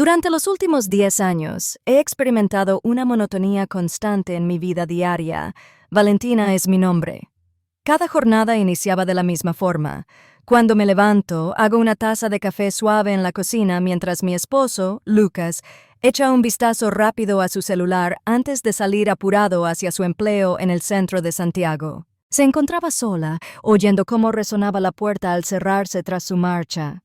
Durante los últimos 10 años, he experimentado una monotonía constante en mi vida diaria. Valentina es mi nombre. Cada jornada iniciaba de la misma forma. Cuando me levanto, hago una taza de café suave en la cocina mientras mi esposo, Lucas, echa un vistazo rápido a su celular antes de salir apurado hacia su empleo en el centro de Santiago. Se encontraba sola, oyendo cómo resonaba la puerta al cerrarse tras su marcha.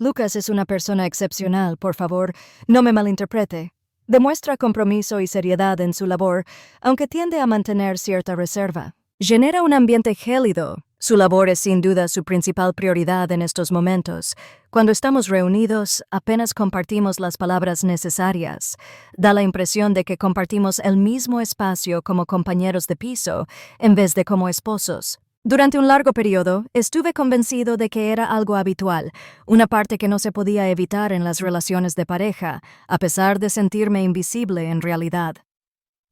Lucas es una persona excepcional, por favor, no me malinterprete. Demuestra compromiso y seriedad en su labor, aunque tiende a mantener cierta reserva. Genera un ambiente gélido. Su labor es sin duda su principal prioridad en estos momentos. Cuando estamos reunidos, apenas compartimos las palabras necesarias. Da la impresión de que compartimos el mismo espacio como compañeros de piso, en vez de como esposos. Durante un largo periodo, estuve convencido de que era algo habitual, una parte que no se podía evitar en las relaciones de pareja, a pesar de sentirme invisible en realidad.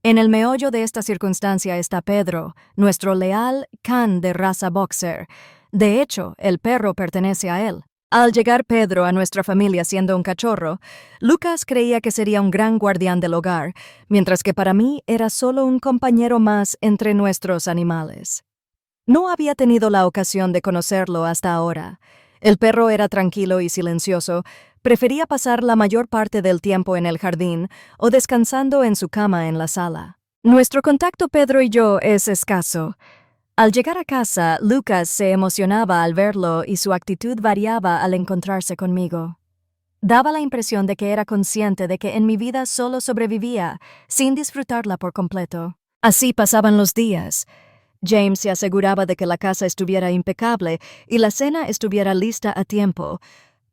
En el meollo de esta circunstancia está Pedro, nuestro leal can de raza boxer. De hecho, el perro pertenece a él. Al llegar Pedro a nuestra familia siendo un cachorro, Lucas creía que sería un gran guardián del hogar, mientras que para mí era solo un compañero más entre nuestros animales. No había tenido la ocasión de conocerlo hasta ahora. El perro era tranquilo y silencioso, prefería pasar la mayor parte del tiempo en el jardín o descansando en su cama en la sala. Nuestro contacto Pedro y yo es escaso. Al llegar a casa, Lucas se emocionaba al verlo y su actitud variaba al encontrarse conmigo. Daba la impresión de que era consciente de que en mi vida solo sobrevivía, sin disfrutarla por completo. Así pasaban los días. James se aseguraba de que la casa estuviera impecable y la cena estuviera lista a tiempo.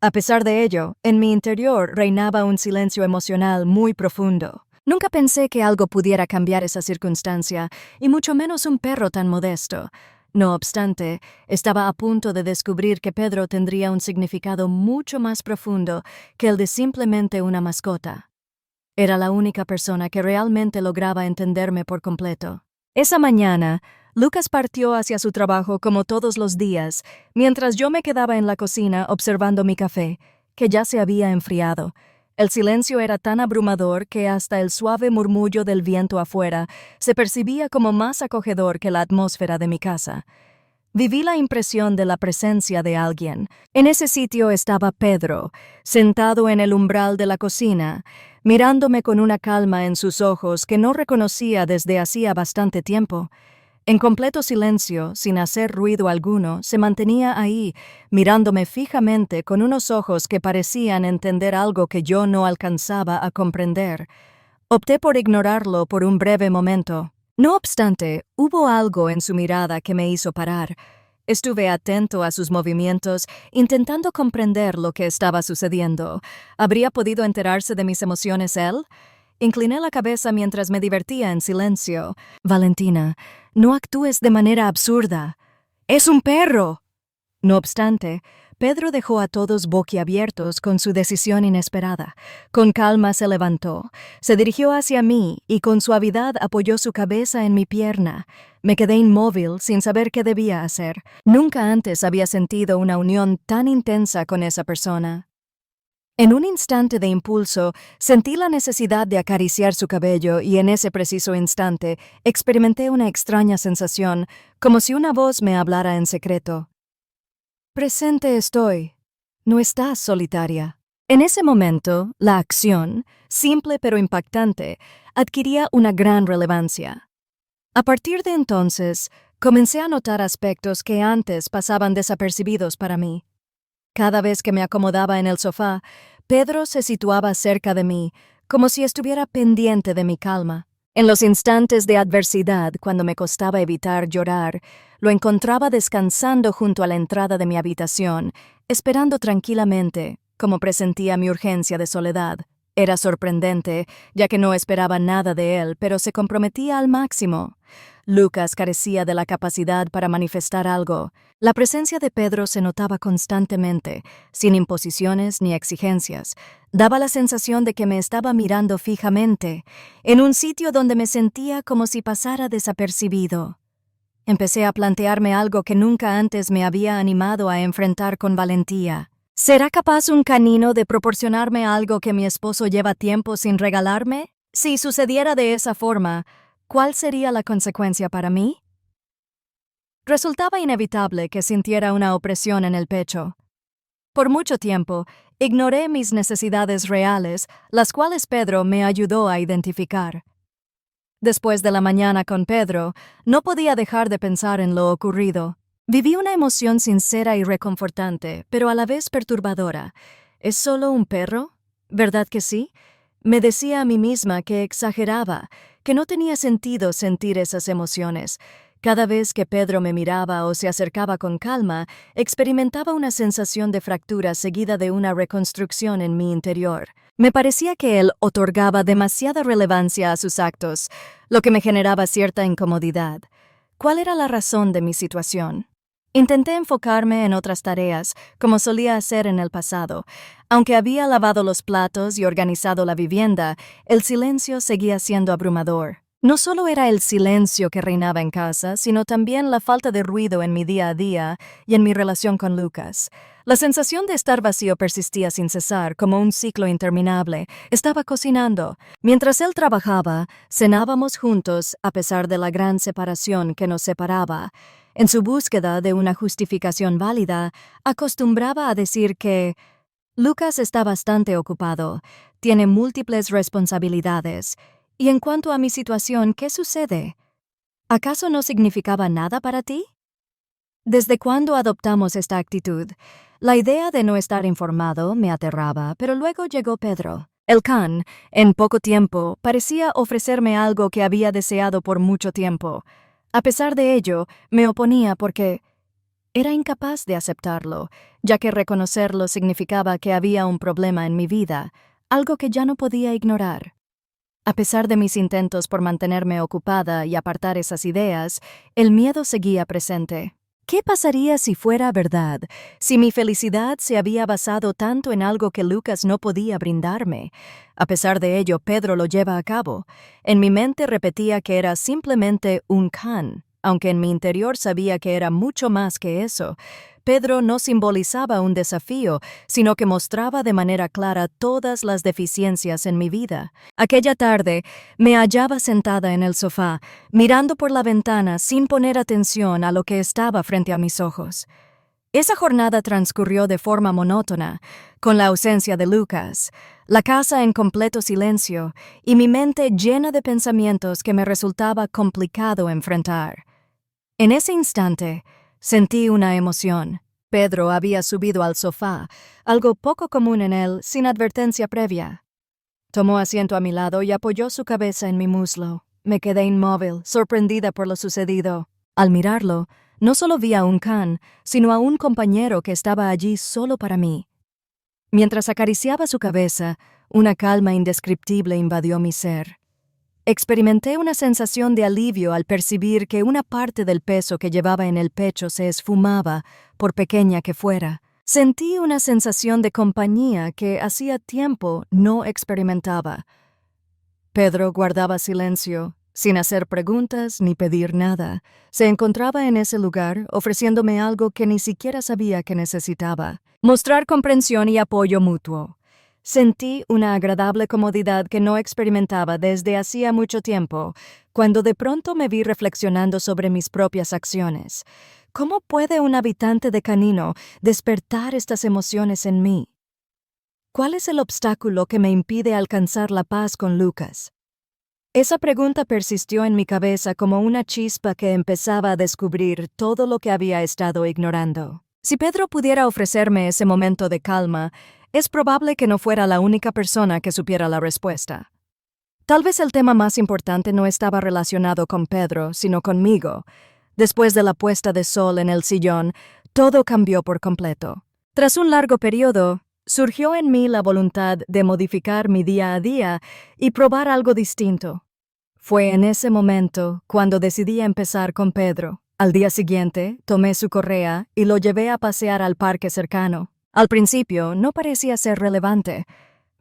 A pesar de ello, en mi interior reinaba un silencio emocional muy profundo. Nunca pensé que algo pudiera cambiar esa circunstancia, y mucho menos un perro tan modesto. No obstante, estaba a punto de descubrir que Pedro tendría un significado mucho más profundo que el de simplemente una mascota. Era la única persona que realmente lograba entenderme por completo. Esa mañana, Lucas partió hacia su trabajo como todos los días, mientras yo me quedaba en la cocina observando mi café, que ya se había enfriado. El silencio era tan abrumador que hasta el suave murmullo del viento afuera se percibía como más acogedor que la atmósfera de mi casa. Viví la impresión de la presencia de alguien. En ese sitio estaba Pedro, sentado en el umbral de la cocina, mirándome con una calma en sus ojos que no reconocía desde hacía bastante tiempo. En completo silencio, sin hacer ruido alguno, se mantenía ahí, mirándome fijamente con unos ojos que parecían entender algo que yo no alcanzaba a comprender. Opté por ignorarlo por un breve momento. No obstante, hubo algo en su mirada que me hizo parar. Estuve atento a sus movimientos, intentando comprender lo que estaba sucediendo. ¿Habría podido enterarse de mis emociones él? Incliné la cabeza mientras me divertía en silencio. Valentina, no actúes de manera absurda. ¡Es un perro! No obstante, Pedro dejó a todos boquiabiertos con su decisión inesperada. Con calma se levantó, se dirigió hacia mí y con suavidad apoyó su cabeza en mi pierna. Me quedé inmóvil sin saber qué debía hacer. Nunca antes había sentido una unión tan intensa con esa persona. En un instante de impulso, sentí la necesidad de acariciar su cabello y en ese preciso instante experimenté una extraña sensación, como si una voz me hablara en secreto. Presente estoy. No estás solitaria. En ese momento, la acción, simple pero impactante, adquiría una gran relevancia. A partir de entonces, comencé a notar aspectos que antes pasaban desapercibidos para mí. Cada vez que me acomodaba en el sofá, Pedro se situaba cerca de mí, como si estuviera pendiente de mi calma. En los instantes de adversidad, cuando me costaba evitar llorar, lo encontraba descansando junto a la entrada de mi habitación, esperando tranquilamente, como presentía mi urgencia de soledad. Era sorprendente, ya que no esperaba nada de él, pero se comprometía al máximo. Lucas carecía de la capacidad para manifestar algo. La presencia de Pedro se notaba constantemente, sin imposiciones ni exigencias. Daba la sensación de que me estaba mirando fijamente, en un sitio donde me sentía como si pasara desapercibido. Empecé a plantearme algo que nunca antes me había animado a enfrentar con valentía. ¿Será capaz un canino de proporcionarme algo que mi esposo lleva tiempo sin regalarme? Si sucediera de esa forma, ¿cuál sería la consecuencia para mí? Resultaba inevitable que sintiera una opresión en el pecho. Por mucho tiempo, ignoré mis necesidades reales, las cuales Pedro me ayudó a identificar. Después de la mañana con Pedro, no podía dejar de pensar en lo ocurrido. Viví una emoción sincera y reconfortante, pero a la vez perturbadora. ¿Es solo un perro? ¿Verdad que sí? Me decía a mí misma que exageraba, que no tenía sentido sentir esas emociones. Cada vez que Pedro me miraba o se acercaba con calma, experimentaba una sensación de fractura seguida de una reconstrucción en mi interior. Me parecía que él otorgaba demasiada relevancia a sus actos, lo que me generaba cierta incomodidad. ¿Cuál era la razón de mi situación? Intenté enfocarme en otras tareas, como solía hacer en el pasado. Aunque había lavado los platos y organizado la vivienda, el silencio seguía siendo abrumador. No solo era el silencio que reinaba en casa, sino también la falta de ruido en mi día a día y en mi relación con Lucas. La sensación de estar vacío persistía sin cesar, como un ciclo interminable. Estaba cocinando. Mientras él trabajaba, cenábamos juntos a pesar de la gran separación que nos separaba. En su búsqueda de una justificación válida, acostumbraba a decir que Lucas está bastante ocupado, tiene múltiples responsabilidades. Y en cuanto a mi situación, ¿qué sucede? ¿Acaso no significaba nada para ti? ¿Desde cuándo adoptamos esta actitud? La idea de no estar informado me aterraba, pero luego llegó Pedro. El can, en poco tiempo, parecía ofrecerme algo que había deseado por mucho tiempo. A pesar de ello, me oponía porque era incapaz de aceptarlo, ya que reconocerlo significaba que había un problema en mi vida, algo que ya no podía ignorar. A pesar de mis intentos por mantenerme ocupada y apartar esas ideas, el miedo seguía presente. ¿Qué pasaría si fuera verdad, si mi felicidad se había basado tanto en algo que Lucas no podía brindarme? A pesar de ello, Pedro lo lleva a cabo. En mi mente repetía que era simplemente un can, aunque en mi interior sabía que era mucho más que eso. Pedro no simbolizaba un desafío, sino que mostraba de manera clara todas las deficiencias en mi vida. Aquella tarde, me hallaba sentada en el sofá, mirando por la ventana sin poner atención a lo que estaba frente a mis ojos. Esa jornada transcurrió de forma monótona, con la ausencia de Lucas, la casa en completo silencio y mi mente llena de pensamientos que me resultaba complicado enfrentar. En ese instante, sentí una emoción. Pedro había subido al sofá, algo poco común en él, sin advertencia previa. Tomó asiento a mi lado y apoyó su cabeza en mi muslo. Me quedé inmóvil, sorprendida por lo sucedido. Al mirarlo, no solo vi a un can, sino a un compañero que estaba allí solo para mí. Mientras acariciaba su cabeza, una calma indescriptible invadió mi ser. Experimenté una sensación de alivio al percibir que una parte del peso que llevaba en el pecho se esfumaba, por pequeña que fuera. Sentí una sensación de compañía que hacía tiempo no experimentaba. Pedro guardaba silencio, sin hacer preguntas ni pedir nada. Se encontraba en ese lugar, ofreciéndome algo que ni siquiera sabía que necesitaba. Mostrar comprensión y apoyo mutuo. Sentí una agradable comodidad que no experimentaba desde hacía mucho tiempo, cuando de pronto me vi reflexionando sobre mis propias acciones. ¿Cómo puede un habitante de Canino despertar estas emociones en mí? ¿Cuál es el obstáculo que me impide alcanzar la paz con Lucas? Esa pregunta persistió en mi cabeza como una chispa que empezaba a descubrir todo lo que había estado ignorando. Si Pedro pudiera ofrecerme ese momento de calma, es probable que no fuera la única persona que supiera la respuesta. Tal vez el tema más importante no estaba relacionado con Pedro, sino conmigo. Después de la puesta de sol en el sillón, todo cambió por completo. Tras un largo periodo, surgió en mí la voluntad de modificar mi día a día y probar algo distinto. Fue en ese momento cuando decidí empezar con Pedro. Al día siguiente, tomé su correa y lo llevé a pasear al parque cercano. Al principio, no parecía ser relevante.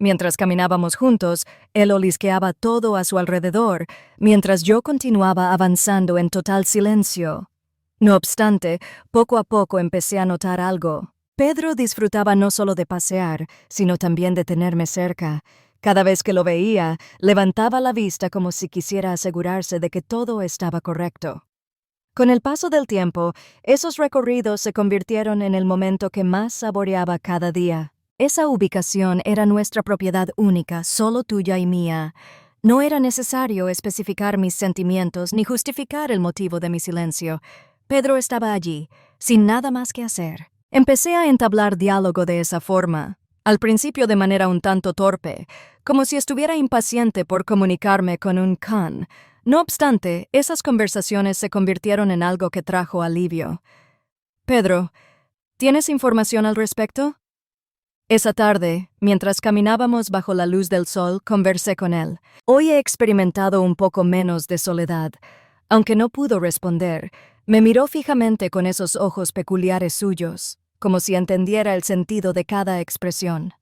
Mientras caminábamos juntos, él olisqueaba todo a su alrededor, mientras yo continuaba avanzando en total silencio. No obstante, poco a poco empecé a notar algo. Pedro disfrutaba no solo de pasear, sino también de tenerme cerca. Cada vez que lo veía, levantaba la vista como si quisiera asegurarse de que todo estaba correcto. Con el paso del tiempo, esos recorridos se convirtieron en el momento que más saboreaba cada día. Esa ubicación era nuestra propiedad única, solo tuya y mía. No era necesario especificar mis sentimientos ni justificar el motivo de mi silencio. Pedro estaba allí, sin nada más que hacer. Empecé a entablar diálogo de esa forma, al principio de manera un tanto torpe, como si estuviera impaciente por comunicarme con un can. No obstante, esas conversaciones se convirtieron en algo que trajo alivio. Pedro, ¿tienes información al respecto? Esa tarde, mientras caminábamos bajo la luz del sol, conversé con él. Hoy he experimentado un poco menos de soledad. Aunque no pudo responder, me miró fijamente con esos ojos peculiares suyos, como si entendiera el sentido de cada expresión.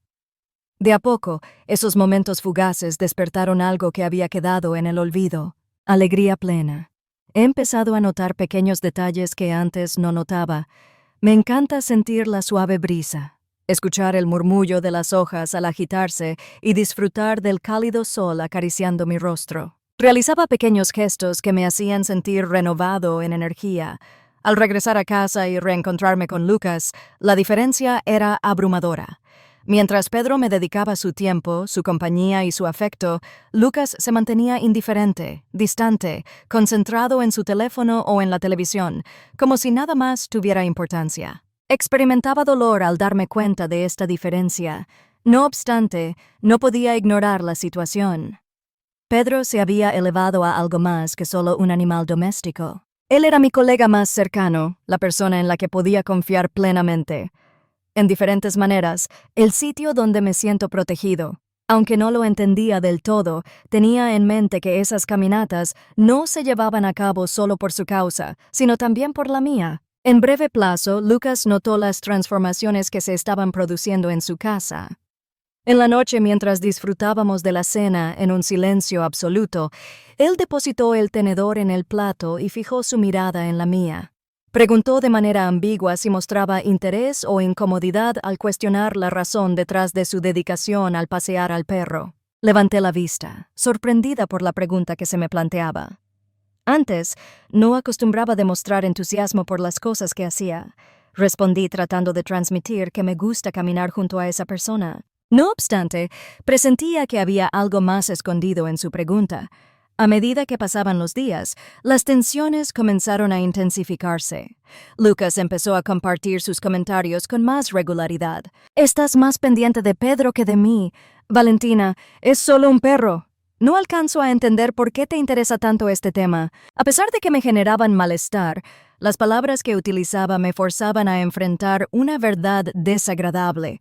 De a poco, esos momentos fugaces despertaron algo que había quedado en el olvido. Alegría plena. He empezado a notar pequeños detalles que antes no notaba. Me encanta sentir la suave brisa, escuchar el murmullo de las hojas al agitarse y disfrutar del cálido sol acariciando mi rostro. Realizaba pequeños gestos que me hacían sentir renovado en energía. Al regresar a casa y reencontrarme con Lucas, la diferencia era abrumadora. Mientras Pedro me dedicaba su tiempo, su compañía y su afecto, Lucas se mantenía indiferente, distante, concentrado en su teléfono o en la televisión, como si nada más tuviera importancia. Experimentaba dolor al darme cuenta de esta diferencia. No obstante, no podía ignorar la situación. Pedro se había elevado a algo más que solo un animal doméstico. Él era mi colega más cercano, la persona en la que podía confiar plenamente. En diferentes maneras, el sitio donde me siento protegido. Aunque no lo entendía del todo, tenía en mente que esas caminatas no se llevaban a cabo solo por su causa, sino también por la mía. En breve plazo, Lucas notó las transformaciones que se estaban produciendo en su casa. En la noche, mientras disfrutábamos de la cena en un silencio absoluto, él depositó el tenedor en el plato y fijó su mirada en la mía. Preguntó de manera ambigua si mostraba interés o incomodidad al cuestionar la razón detrás de su dedicación al pasear al perro. Levanté la vista, sorprendida por la pregunta que se me planteaba. Antes, no acostumbraba demostrar entusiasmo por las cosas que hacía. Respondí tratando de transmitir que me gusta caminar junto a esa persona. No obstante, presentía que había algo más escondido en su pregunta. A medida que pasaban los días, las tensiones comenzaron a intensificarse. Lucas empezó a compartir sus comentarios con más regularidad. «Estás más pendiente de Pedro que de mí. Valentina, es solo un perro. No alcanzo a entender por qué te interesa tanto este tema». A pesar de que me generaban malestar, las palabras que utilizaba me forzaban a enfrentar una verdad desagradable.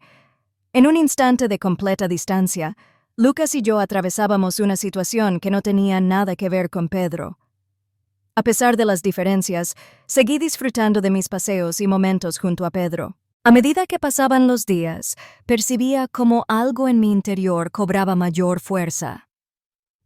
En un instante de completa distancia, Lucas y yo atravesábamos una situación que no tenía nada que ver con Pedro. A pesar de las diferencias, seguí disfrutando de mis paseos y momentos junto a Pedro. A medida que pasaban los días, percibía cómo algo en mi interior cobraba mayor fuerza.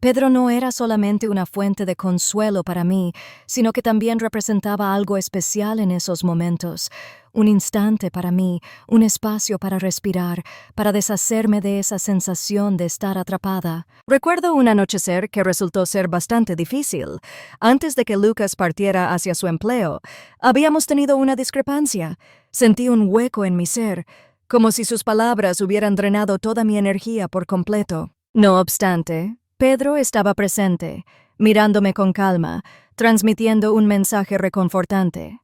Pedro no era solamente una fuente de consuelo para mí, sino que también representaba algo especial en esos momentos. Un instante para mí, un espacio para respirar, para deshacerme de esa sensación de estar atrapada. Recuerdo un anochecer que resultó ser bastante difícil. Antes de que Lucas partiera hacia su empleo, habíamos tenido una discrepancia. Sentí un hueco en mi ser, como si sus palabras hubieran drenado toda mi energía por completo. No obstante, Pedro estaba presente, mirándome con calma, transmitiendo un mensaje reconfortante.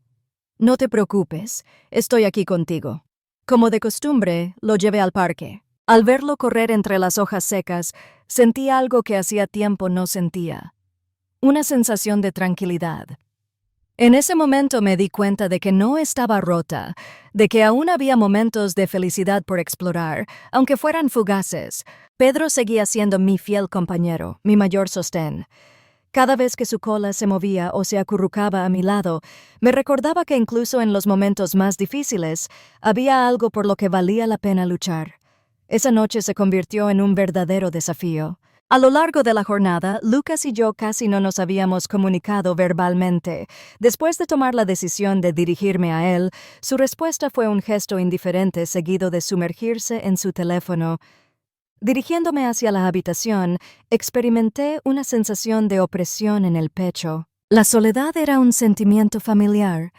«No te preocupes, estoy aquí contigo». Como de costumbre, lo llevé al parque. Al verlo correr entre las hojas secas, sentí algo que hacía tiempo no sentía. Una sensación de tranquilidad. En ese momento me di cuenta de que no estaba rota, de que aún había momentos de felicidad por explorar, aunque fueran fugaces. Pedro seguía siendo mi fiel compañero, mi mayor sostén. Cada vez que su cola se movía o se acurrucaba a mi lado, me recordaba que incluso en los momentos más difíciles, había algo por lo que valía la pena luchar. Esa noche se convirtió en un verdadero desafío. A lo largo de la jornada, Lucas y yo casi no nos habíamos comunicado verbalmente. Después de tomar la decisión de dirigirme a él, su respuesta fue un gesto indiferente seguido de sumergirse en su teléfono. Dirigiéndome hacia la habitación, experimenté una sensación de opresión en el pecho. La soledad era un sentimiento familiar.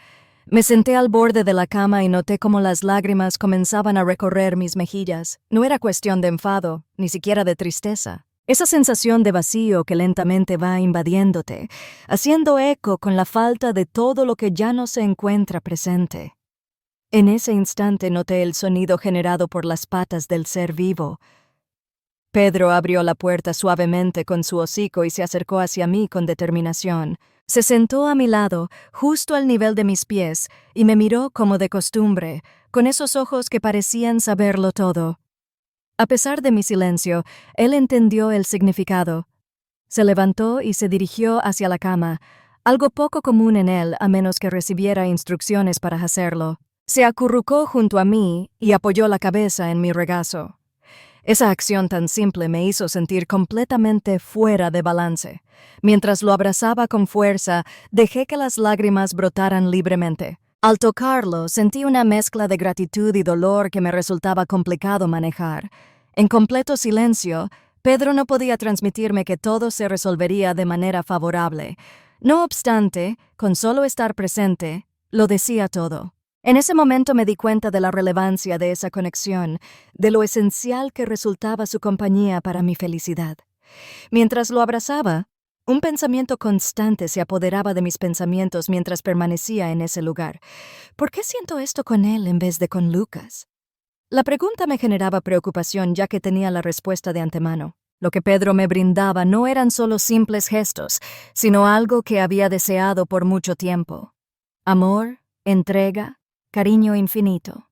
Me senté al borde de la cama y noté cómo las lágrimas comenzaban a recorrer mis mejillas. No era cuestión de enfado, ni siquiera de tristeza. Esa sensación de vacío que lentamente va invadiéndote, haciendo eco con la falta de todo lo que ya no se encuentra presente. En ese instante noté el sonido generado por las patas del ser vivo. Pedro abrió la puerta suavemente con su hocico y se acercó hacia mí con determinación. Se sentó a mi lado, justo al nivel de mis pies, y me miró como de costumbre, con esos ojos que parecían saberlo todo. A pesar de mi silencio, él entendió el significado. Se levantó y se dirigió hacia la cama, algo poco común en él a menos que recibiera instrucciones para hacerlo. Se acurrucó junto a mí y apoyó la cabeza en mi regazo. Esa acción tan simple me hizo sentir completamente fuera de balance. Mientras lo abrazaba con fuerza, dejé que las lágrimas brotaran libremente. Al tocarlo, sentí una mezcla de gratitud y dolor que me resultaba complicado manejar. En completo silencio, Pedro no podía transmitirme que todo se resolvería de manera favorable. No obstante, con solo estar presente, lo decía todo. En ese momento me di cuenta de la relevancia de esa conexión, de lo esencial que resultaba su compañía para mi felicidad. Mientras lo abrazaba, un pensamiento constante se apoderaba de mis pensamientos mientras permanecía en ese lugar. ¿Por qué siento esto con él en vez de con Lucas? La pregunta me generaba preocupación ya que tenía la respuesta de antemano. Lo que Pedro me brindaba no eran solo simples gestos, sino algo que había deseado por mucho tiempo. Amor, entrega, cariño infinito.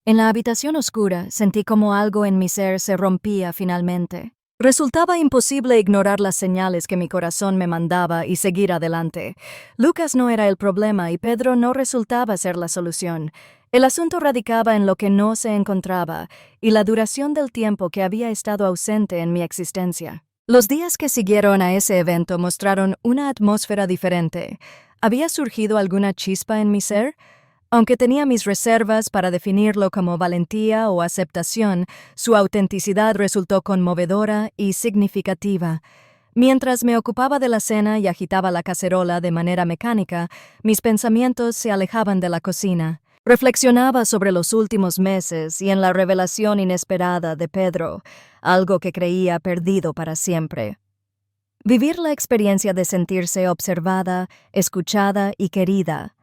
En la habitación oscura sentí como algo en mi ser se rompía finalmente. Resultaba imposible ignorar las señales que mi corazón me mandaba y seguir adelante. Lucas no era el problema y Pedro no resultaba ser la solución. El asunto radicaba en lo que no se encontraba y la duración del tiempo que había estado ausente en mi existencia. Los días que siguieron a ese evento mostraron una atmósfera diferente. ¿Había surgido alguna chispa en mi ser? Aunque tenía mis reservas para definirlo como valentía o aceptación, su autenticidad resultó conmovedora y significativa. Mientras me ocupaba de la cena y agitaba la cacerola de manera mecánica, mis pensamientos se alejaban de la cocina. Reflexionaba sobre los últimos meses y en la revelación inesperada de Pedro, algo que creía perdido para siempre. Vivir la experiencia de sentirse observada, escuchada y querida,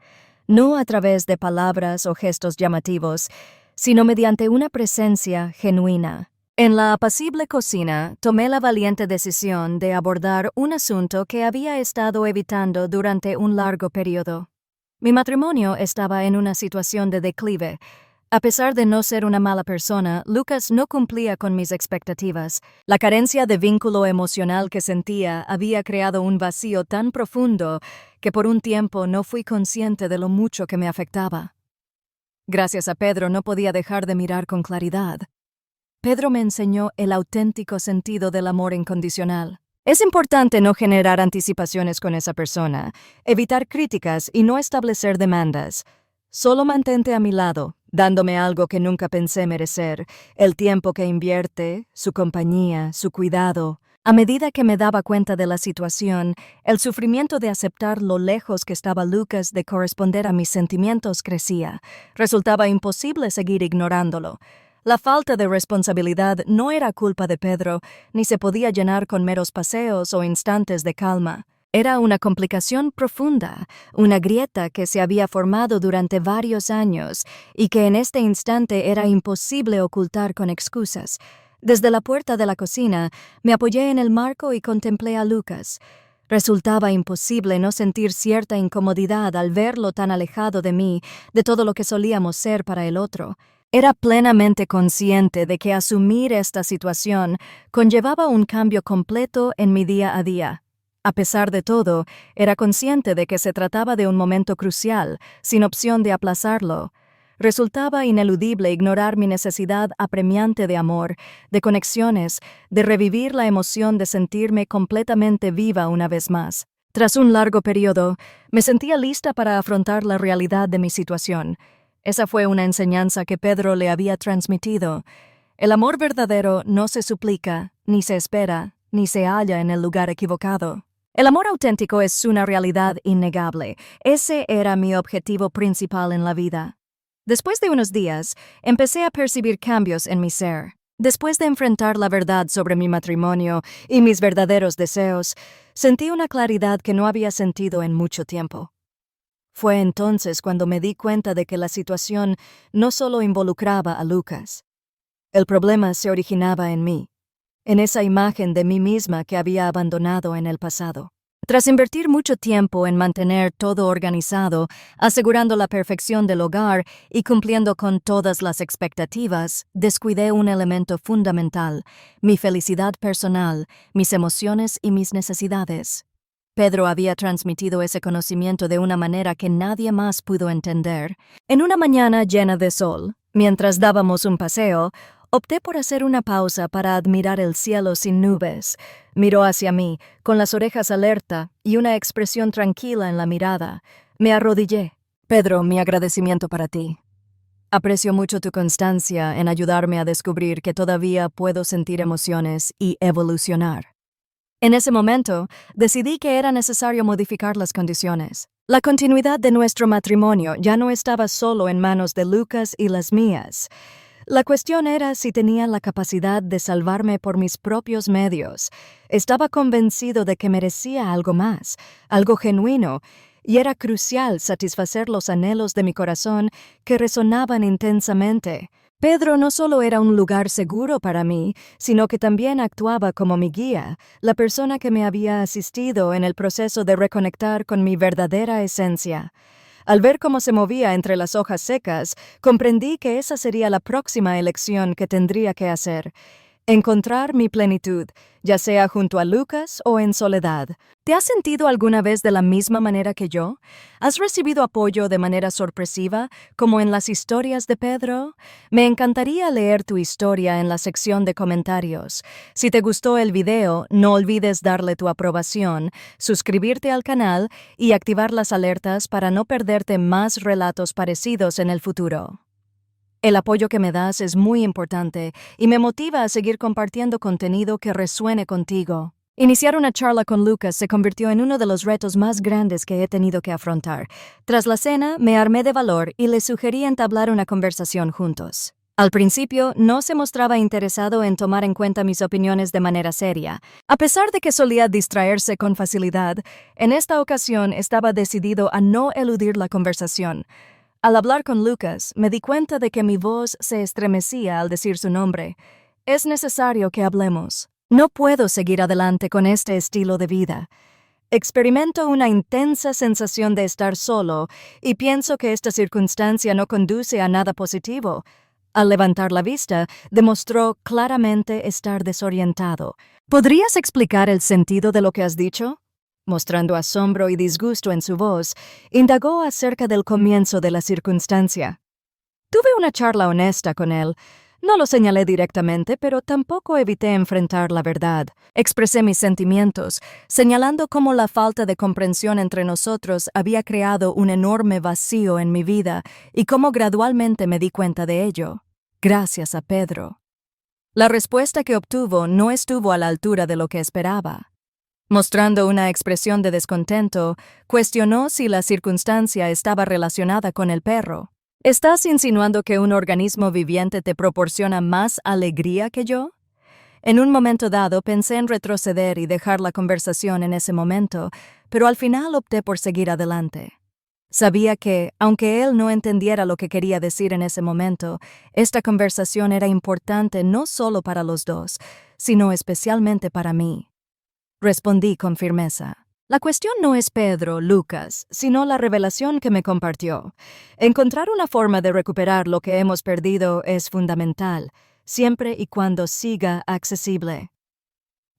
no a través de palabras o gestos llamativos, sino mediante una presencia genuina. En la apacible cocina, tomé la valiente decisión de abordar un asunto que había estado evitando durante un largo periodo. Mi matrimonio estaba en una situación de declive. A pesar de no ser una mala persona, Lucas no cumplía con mis expectativas. La carencia de vínculo emocional que sentía había creado un vacío tan profundo que por un tiempo no fui consciente de lo mucho que me afectaba. Gracias a Pedro no podía dejar de mirar con claridad. Pedro me enseñó el auténtico sentido del amor incondicional. Es importante no generar anticipaciones con esa persona, evitar críticas y no establecer demandas. Solo mantente a mi lado, dándome algo que nunca pensé merecer, el tiempo que invierte, su compañía, su cuidado. A medida que me daba cuenta de la situación, el sufrimiento de aceptar lo lejos que estaba Lucas de corresponder a mis sentimientos crecía. Resultaba imposible seguir ignorándolo. La falta de responsabilidad no era culpa de Pedro, ni se podía llenar con meros paseos o instantes de calma. Era una complicación profunda, una grieta que se había formado durante varios años y que en este instante era imposible ocultar con excusas. Desde la puerta de la cocina, me apoyé en el marco y contemplé a Lucas. Resultaba imposible no sentir cierta incomodidad al verlo tan alejado de mí, de todo lo que solíamos ser para el otro. Era plenamente consciente de que asumir esta situación conllevaba un cambio completo en mi día a día. A pesar de todo, era consciente de que se trataba de un momento crucial, sin opción de aplazarlo. Resultaba ineludible ignorar mi necesidad apremiante de amor, de conexiones, de revivir la emoción de sentirme completamente viva una vez más. Tras un largo periodo, me sentía lista para afrontar la realidad de mi situación. Esa fue una enseñanza que Pedro le había transmitido. El amor verdadero no se suplica, ni se espera, ni se halla en el lugar equivocado. El amor auténtico es una realidad innegable. Ese era mi objetivo principal en la vida. Después de unos días, empecé a percibir cambios en mi ser. Después de enfrentar la verdad sobre mi matrimonio y mis verdaderos deseos, sentí una claridad que no había sentido en mucho tiempo. Fue entonces cuando me di cuenta de que la situación no solo involucraba a Lucas. El problema se originaba en mí, en esa imagen de mí misma que había abandonado en el pasado. Tras invertir mucho tiempo en mantener todo organizado, asegurando la perfección del hogar y cumpliendo con todas las expectativas, descuidé un elemento fundamental: mi felicidad personal, mis emociones y mis necesidades. Pedro había transmitido ese conocimiento de una manera que nadie más pudo entender. En una mañana llena de sol, mientras dábamos un paseo, opté por hacer una pausa para admirar el cielo sin nubes. Miró hacia mí, con las orejas alerta y una expresión tranquila en la mirada. Me arrodillé. Pedro, mi agradecimiento para ti. Aprecio mucho tu constancia en ayudarme a descubrir que todavía puedo sentir emociones y evolucionar. En ese momento, decidí que era necesario modificar las condiciones. La continuidad de nuestro matrimonio ya no estaba solo en manos de Lucas y las mías. La cuestión era si tenía la capacidad de salvarme por mis propios medios. Estaba convencido de que merecía algo más, algo genuino, y era crucial satisfacer los anhelos de mi corazón que resonaban intensamente. Pedro no solo era un lugar seguro para mí, sino que también actuaba como mi guía, la persona que me había asistido en el proceso de reconectar con mi verdadera esencia. Al ver cómo se movía entre las hojas secas, comprendí que esa sería la próxima elección que tendría que hacer: encontrar mi plenitud, ya sea junto a Lucas o en soledad. ¿Te has sentido alguna vez de la misma manera que yo? ¿Has recibido apoyo de manera sorpresiva, como en las historias de Pedro? Me encantaría leer tu historia en la sección de comentarios. Si te gustó el video, no olvides darle tu aprobación, suscribirte al canal y activar las alertas para no perderte más relatos parecidos en el futuro. El apoyo que me das es muy importante y me motiva a seguir compartiendo contenido que resuene contigo. Iniciar una charla con Lucas se convirtió en uno de los retos más grandes que he tenido que afrontar. Tras la cena, me armé de valor y le sugerí entablar una conversación juntos. Al principio, no se mostraba interesado en tomar en cuenta mis opiniones de manera seria. A pesar de que solía distraerse con facilidad, en esta ocasión estaba decidido a no eludir la conversación. Al hablar con Lucas, me di cuenta de que mi voz se estremecía al decir su nombre. Es necesario que hablemos. No puedo seguir adelante con este estilo de vida. Experimento una intensa sensación de estar solo y pienso que esta circunstancia no conduce a nada positivo. Al levantar la vista, demostró claramente estar desorientado. ¿Podrías explicar el sentido de lo que has dicho? Mostrando asombro y disgusto en su voz, indagó acerca del comienzo de la circunstancia. Tuve una charla honesta con él. No lo señalé directamente, pero tampoco evité enfrentar la verdad. Expresé mis sentimientos, señalando cómo la falta de comprensión entre nosotros había creado un enorme vacío en mi vida y cómo gradualmente me di cuenta de ello, gracias a Pedro. La respuesta que obtuvo no estuvo a la altura de lo que esperaba. Mostrando una expresión de descontento, cuestionó si la circunstancia estaba relacionada con el perro. ¿Estás insinuando que un organismo viviente te proporciona más alegría que yo? En un momento dado pensé en retroceder y dejar la conversación en ese momento, pero al final opté por seguir adelante. Sabía que, aunque él no entendiera lo que quería decir en ese momento, esta conversación era importante no solo para los dos, sino especialmente para mí. Respondí con firmeza. La cuestión no es Pedro, Lucas, sino la revelación que me compartió. Encontrar una forma de recuperar lo que hemos perdido es fundamental, siempre y cuando siga accesible.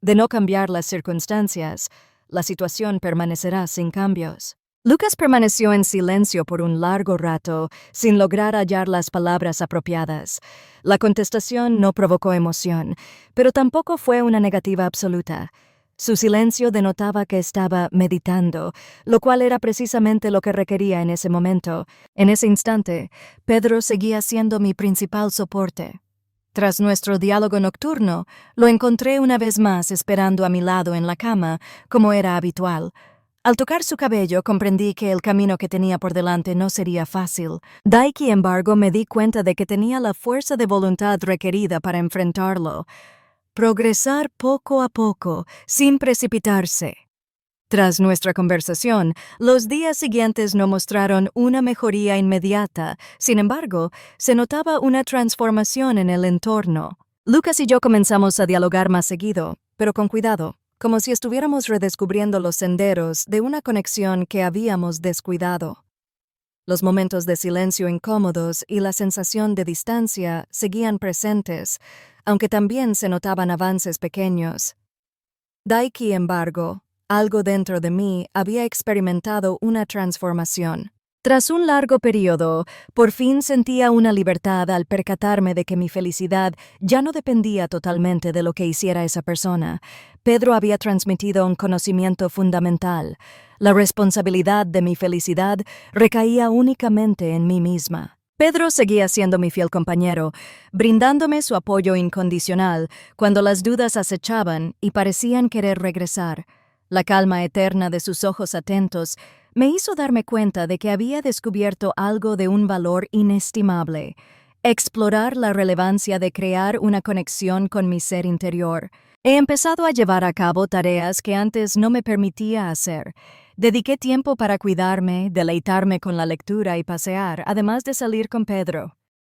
De no cambiar las circunstancias, la situación permanecerá sin cambios. Lucas permaneció en silencio por un largo rato, sin lograr hallar las palabras apropiadas. La contestación no provocó emoción, pero tampoco fue una negativa absoluta. Su silencio denotaba que estaba meditando, lo cual era precisamente lo que requería en ese momento. En ese instante, Pedro seguía siendo mi principal soporte. Tras nuestro diálogo nocturno, lo encontré una vez más esperando a mi lado en la cama, como era habitual. Al tocar su cabello comprendí que el camino que tenía por delante no sería fácil. Sin embargo, me di cuenta de que tenía la fuerza de voluntad requerida para enfrentarlo. Progresar poco a poco, sin precipitarse. Tras nuestra conversación, los días siguientes no mostraron una mejoría inmediata. Sin embargo, se notaba una transformación en el entorno. Lucas y yo comenzamos a dialogar más seguido, pero con cuidado, como si estuviéramos redescubriendo los senderos de una conexión que habíamos descuidado. Los momentos de silencio incómodos y la sensación de distancia seguían presentes, aunque también se notaban avances pequeños. Sin embargo, algo dentro de mí había experimentado una transformación. Tras un largo periodo, por fin sentía una libertad al percatarme de que mi felicidad ya no dependía totalmente de lo que hiciera esa persona. Pedro había transmitido un conocimiento fundamental. La responsabilidad de mi felicidad recaía únicamente en mí misma. Pedro seguía siendo mi fiel compañero, brindándome su apoyo incondicional cuando las dudas acechaban y parecían querer regresar. La calma eterna de sus ojos atentos me hizo darme cuenta de que había descubierto algo de un valor inestimable: explorar la relevancia de crear una conexión con mi ser interior. He empezado a llevar a cabo tareas que antes no me permitía hacer. Dediqué tiempo para cuidarme, deleitarme con la lectura y pasear, además de salir con Pedro.